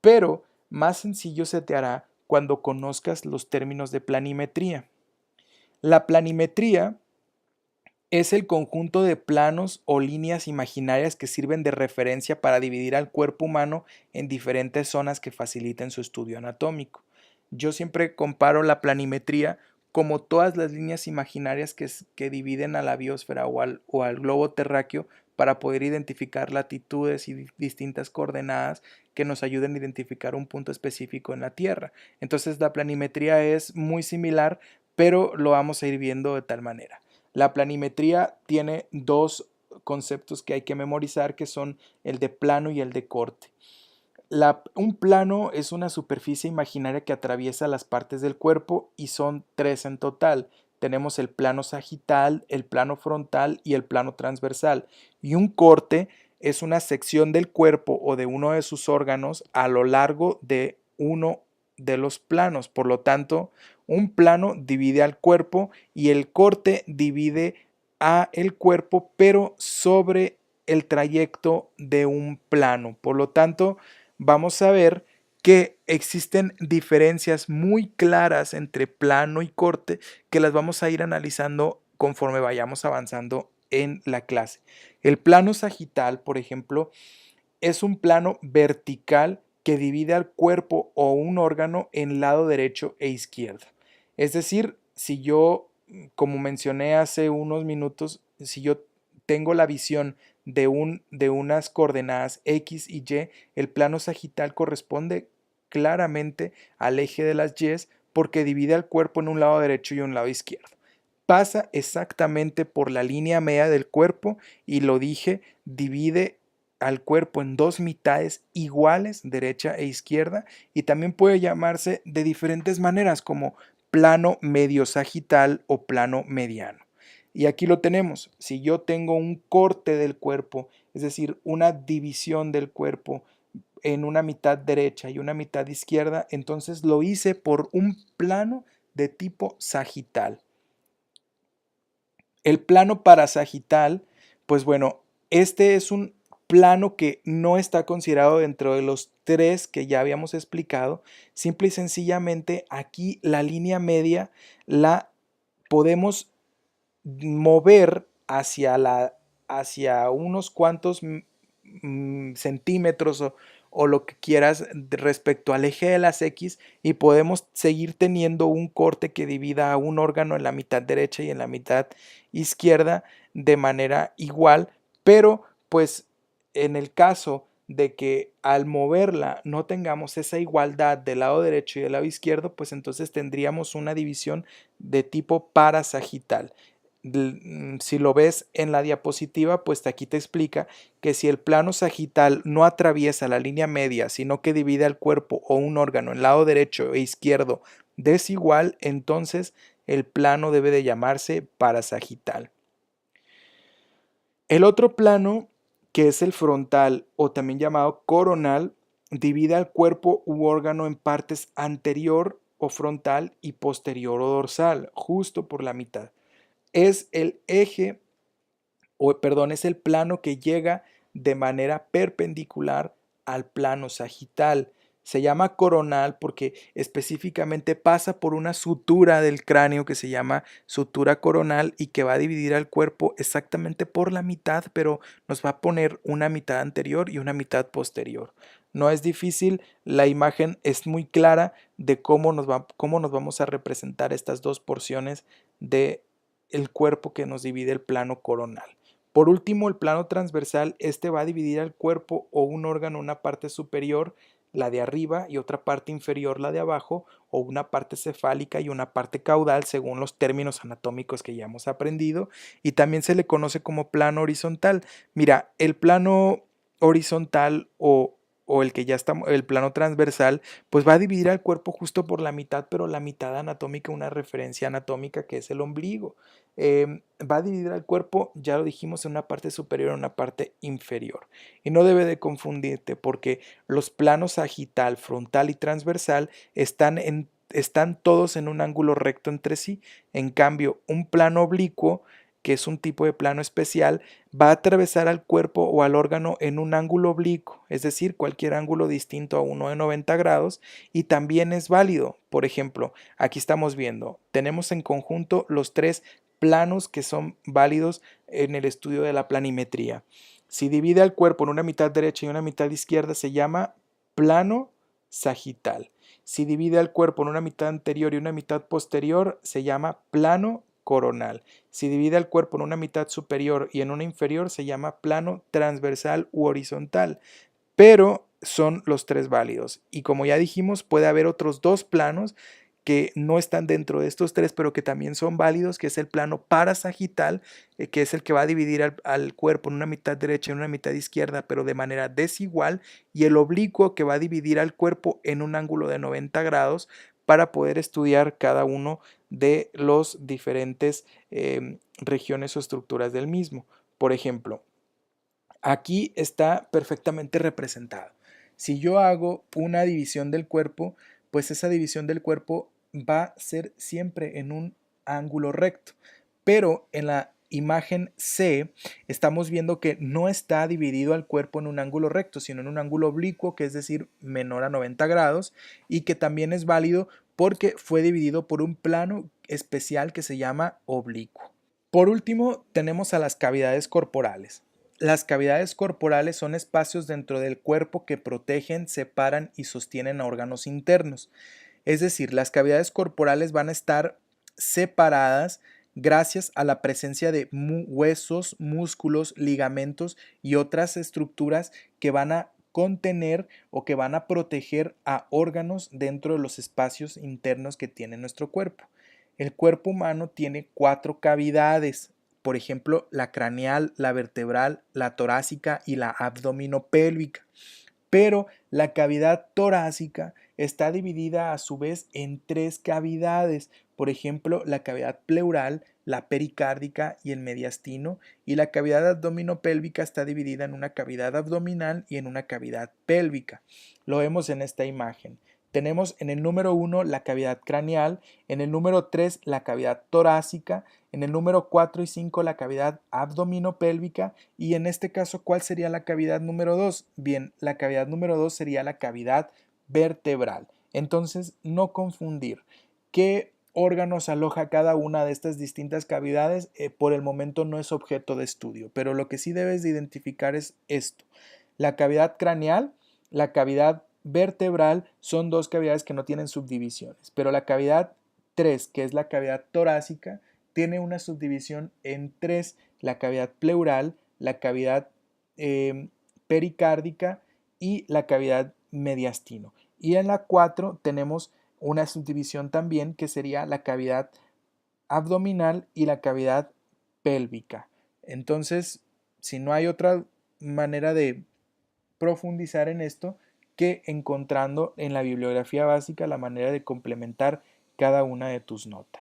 pero más sencillo se te hará cuando conozcas los términos de planimetría. La planimetría es el conjunto de planos o líneas imaginarias que sirven de referencia para dividir al cuerpo humano en diferentes zonas que faciliten su estudio anatómico. Yo siempre comparo la planimetría como todas las líneas imaginarias que dividen a la biosfera o al globo terráqueo para poder identificar latitudes y distintas coordenadas que nos ayuden a identificar un punto específico en la Tierra. Entonces la planimetría es muy similar, pero lo vamos a ir viendo de tal manera. La planimetría tiene dos conceptos que hay que memorizar, que son el de plano y el de corte. Un plano es una superficie imaginaria que atraviesa las partes del cuerpo y son tres en total. Tenemos el plano sagital, el plano frontal y el plano transversal. Y un corte es una sección del cuerpo o de uno de sus órganos a lo largo de uno de los planos. Por lo tanto, un plano divide al cuerpo y el corte divide a el cuerpo, pero sobre el trayecto de un plano. Por lo tanto, vamos a ver que existen diferencias muy claras entre plano y corte que las vamos a ir analizando conforme vayamos avanzando en la clase. El plano sagital, por ejemplo, es un plano vertical que divide al cuerpo o un órgano en lado derecho e izquierdo. Es decir, si yo, como mencioné hace unos minutos, si yo tengo la visión de unas coordenadas X y Y, el plano sagital corresponde claramente al eje de las Y porque divide al cuerpo en un lado derecho y un lado izquierdo. Pasa exactamente por la línea media del cuerpo y lo dije, divide al cuerpo en dos mitades iguales, derecha e izquierda, y también puede llamarse de diferentes maneras como plano medio sagital o plano mediano. Y aquí lo tenemos. Si yo tengo un corte del cuerpo, es decir, una división del cuerpo en una mitad derecha y una mitad izquierda, entonces lo hice por un plano de tipo sagital. El plano parasagital, pues bueno, este es un plano que no está considerado dentro de los tres que ya habíamos explicado. Simple y sencillamente aquí la línea media la podemos mover hacia unos cuantos centímetros o lo que quieras respecto al eje de las X y podemos seguir teniendo un corte que divida a un órgano en la mitad derecha y en la mitad izquierda de manera igual, pero pues en el caso de que al moverla no tengamos esa igualdad del lado derecho y del lado izquierdo, pues entonces tendríamos una división de tipo parasagital. Si lo ves en la diapositiva, pues aquí te explica que si el plano sagital no atraviesa la línea media, sino que divide el cuerpo o un órgano en lado derecho e izquierdo desigual, entonces el plano debe de llamarse parasagital. El otro plano, que es el frontal o también llamado coronal, divide al cuerpo u órgano en partes anterior o frontal y posterior o dorsal, justo por la mitad. Es el eje, perdón, es el plano que llega de manera perpendicular al plano sagital. Se llama coronal porque específicamente pasa por una sutura del cráneo que se llama sutura coronal y que va a dividir al cuerpo exactamente por la mitad, pero nos va a poner una mitad anterior y una mitad posterior. No es difícil, la imagen es muy clara de cómo nos vamos a representar estas dos porciones de el cuerpo que nos divide el plano coronal. Por último, el plano transversal, este va a dividir al cuerpo o un órgano, una parte superior, la de arriba, y otra parte inferior, la de abajo, o una parte cefálica y una parte caudal, según los términos anatómicos que ya hemos aprendido, y también se le conoce como plano horizontal. Mira, el plano horizontal o el que ya está, el plano transversal, pues va a dividir al cuerpo justo por la mitad, pero la mitad anatómica, una referencia anatómica que es el ombligo. Va a dividir al cuerpo, ya lo dijimos, en una parte superior y una parte inferior. Y no debe de confundirte porque los planos sagital, frontal y transversal están todos en un ángulo recto entre sí. En cambio, un plano oblicuo que es un tipo de plano especial, va a atravesar al cuerpo o al órgano en un ángulo oblicuo, es decir, cualquier ángulo distinto a uno de 90 grados, y también es válido. Por ejemplo, aquí estamos viendo, tenemos en conjunto los tres planos que son válidos en el estudio de la planimetría. Si divide al cuerpo en una mitad derecha y una mitad izquierda, se llama plano sagital. Si divide al cuerpo en una mitad anterior y una mitad posterior, se llama plano coronal. Si divide al cuerpo en una mitad superior y en una inferior, se llama plano transversal u horizontal. Pero son los tres válidos. Y como ya dijimos, puede haber otros dos planos que no están dentro de estos tres, pero que también son válidos, que es el plano parasagital, que es el que va a dividir al cuerpo en una mitad derecha y en una mitad izquierda, pero de manera desigual, y el oblicuo, que va a dividir al cuerpo en un ángulo de 90 grados para poder estudiar cada uno de los diferentes regiones o estructuras del mismo. Por ejemplo, aquí está perfectamente representado. Si yo hago una división del cuerpo, pues esa división del cuerpo va a ser siempre en un ángulo recto. Pero en la imagen C estamos viendo que no está dividido al cuerpo en un ángulo recto, sino en un ángulo oblicuo, que es decir, menor a 90 grados, y que también es válido porque fue dividido por un plano especial que se llama oblicuo. Por último, tenemos a las cavidades corporales. Las cavidades corporales son espacios dentro del cuerpo que protegen, separan y sostienen a órganos internos. Es decir, las cavidades corporales van a estar separadas gracias a la presencia de huesos, músculos, ligamentos y otras estructuras que van a contener o que van a proteger a órganos dentro de los espacios internos que tiene nuestro cuerpo. El cuerpo humano tiene 4 cavidades, por ejemplo, la craneal, la vertebral, la torácica y la abdominopélvica. Pero la cavidad torácica está dividida a su vez en 3 cavidades, por ejemplo, la cavidad pleural, la pericárdica y el mediastino, y la cavidad abdominopélvica está dividida en una cavidad abdominal y en una cavidad pélvica. Lo vemos en esta imagen. Tenemos en el número 1 la cavidad craneal, en el número 3 la cavidad torácica, en el número 4 y 5 la cavidad abdominopélvica, y en este caso, ¿cuál sería la cavidad número 2? Bien, la cavidad número 2 sería la cavidad vertebral. Entonces, no confundir qué órganos aloja cada una de estas distintas cavidades, por el momento no es objeto de estudio, pero lo que sí debes de identificar es esto. La cavidad craneal, la cavidad vertebral son dos cavidades que no tienen subdivisiones, pero la cavidad 3, que es la cavidad torácica, tiene una subdivisión en 3, la cavidad pleural, la cavidad pericárdica y la cavidad mediastino. Y en la 4 tenemos una subdivisión también que sería la cavidad abdominal y la cavidad pélvica. Entonces, si no hay otra manera de profundizar en esto que encontrando en la bibliografía básica la manera de complementar cada una de tus notas.